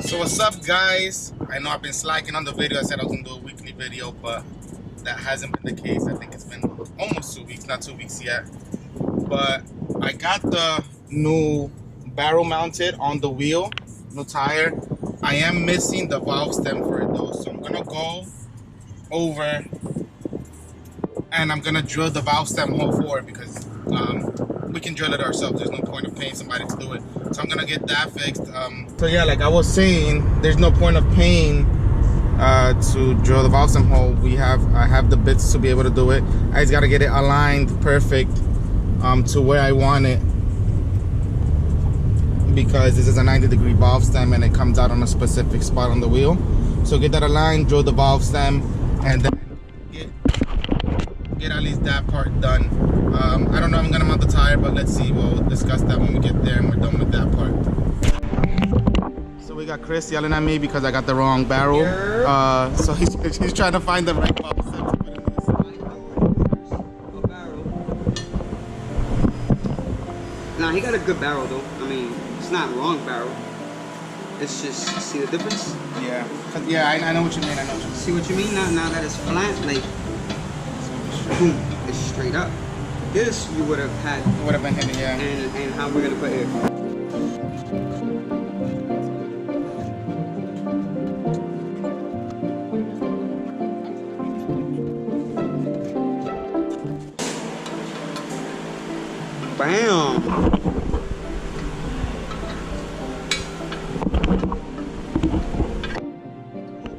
So what's up, guys? I know I've been slacking on the video. I said I was gonna do a weekly video, but that hasn't been the case. I think it's been almost 2 weeks, not 2 weeks yet. But I got the new barrel mounted on the wheel, no tire. I am missing the valve stem for it though, so I'm gonna go over and I'm gonna drill the valve stem hole for it because we can drill it ourselves. There's no point of paying somebody to do it. So I'm gonna get that fixed. So yeah, like I was saying, there's no point of paying to drill the valve stem hole. I have the bits to be able to do it. I just gotta get it aligned perfect to where I want it, because this is a 90-degree valve stem and it comes out on a specific spot on the wheel. So get that aligned, drill the valve stem, and then get at least that part done. I don't know if I'm gonna mount the tire, but let's see. We'll discuss that when we get there and we're done with that part. So we got Chris yelling at me because I got the wrong barrel. So he's trying to find the right valve stem to put in this. Nah, he got a good barrel though. I mean, it's not wrong barrel. It's just, see the difference? Yeah. Yeah, I know what you mean. I know what you mean. See what you mean? Now that it's flat, like, boom, it's straight up. This you would have had. It would have been hitting, yeah. And how we're gonna put it. Bam!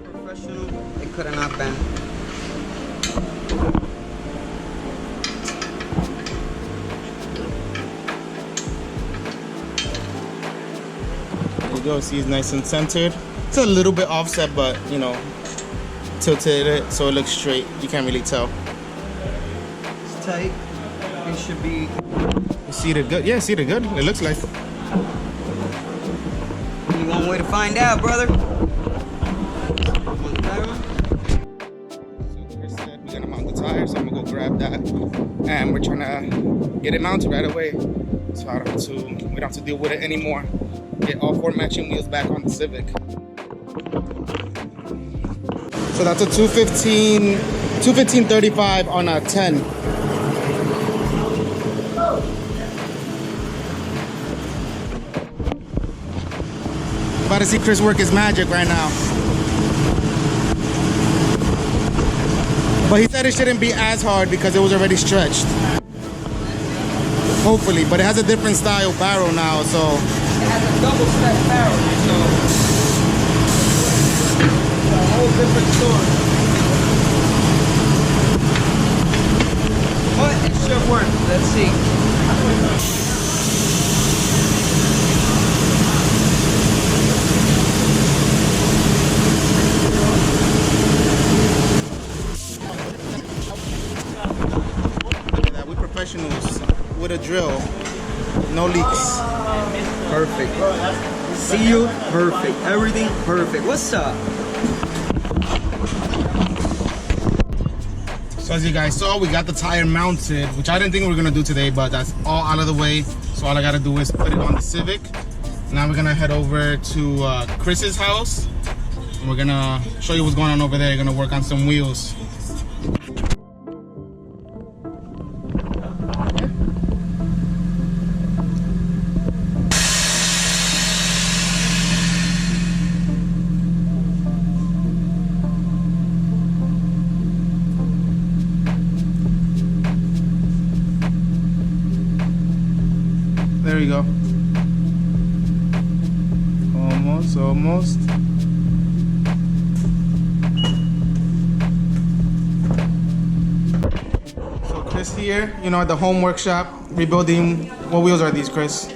Professional, it could have not been. There you go, see it's nice and centered. It's a little bit offset, but you know, tilted it so it looks straight. You can't really tell. It's tight. It should be. You seated good? Yeah, seated good. It looks like. Only one way to find out, brother. So Chris said we're gonna mount the tire, so I'm gonna go grab that, and we're trying to get it mounted right away, so we don't have to deal with it anymore. Get all 4 matching wheels back on the Civic. So that's a 215/35 on a 10. About to see Chris work his magic right now. But he said it shouldn't be as hard because it was already stretched. Hopefully, but it has a different style barrel now, so. It has a double step barrel, so it's a whole different story. But it should work. Let's see. Professionals with a drill, no leaks. Perfect. See you. Perfect. Everything perfect. What's up? So as you guys saw, we got the tire mounted, which I didn't think we were gonna do today, but that's all out of the way. So all I gotta do is put it on the Civic. Now we're gonna head over to Chris's house, and we're gonna show you what's going on over there. You're gonna work on some wheels. There you go. Almost. So Chris here, you know, at the home workshop, rebuilding. What wheels are these, Chris?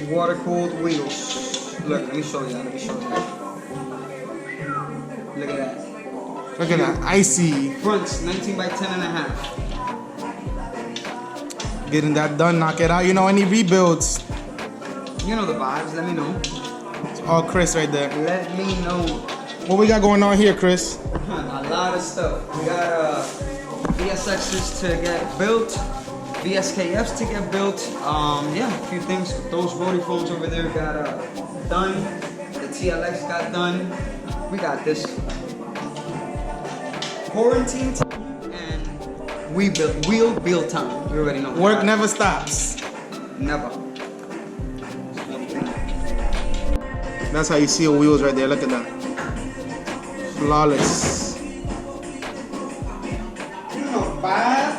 Water-cooled wheels. Look, let me show you. Look at that. Look at that, icy. Fronts, 19 by 10 and a half. Getting that done, knock it out. You know, any rebuilds? You know the vibes, let me know. It's all Chris right there. Let me know. What we got going on here, Chris? A lot of stuff. We got VSXs to get built, VSKFs to get built. Yeah, a few things. Those roadie phones over there got done. The TLX got done. We got this quarantine time and wheel build time. You already know. Work never stops. Never. That's how you seal wheels right there. Look at that. Flawless. Not bad.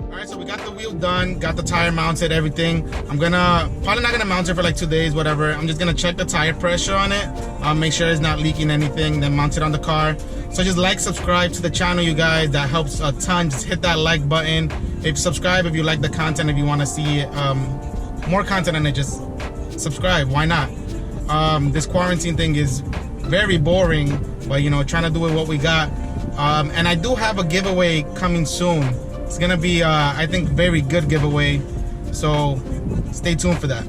Alright, so we got the wheel done, got the tire mounted, everything. I'm probably not gonna mount it for like 2 days, whatever. I'm just gonna check the tire pressure on it, make sure it's not leaking anything, then mount it on the car. So just like, subscribe to the channel, you guys. That helps a ton. Just hit that like button. If subscribe if you like the content, if you want to see more content on it, just subscribe. Why not? This quarantine thing is very boring, but you know, trying to do it what we got. And I do have a giveaway coming soon. It's gonna be I think very good giveaway, so stay tuned for that.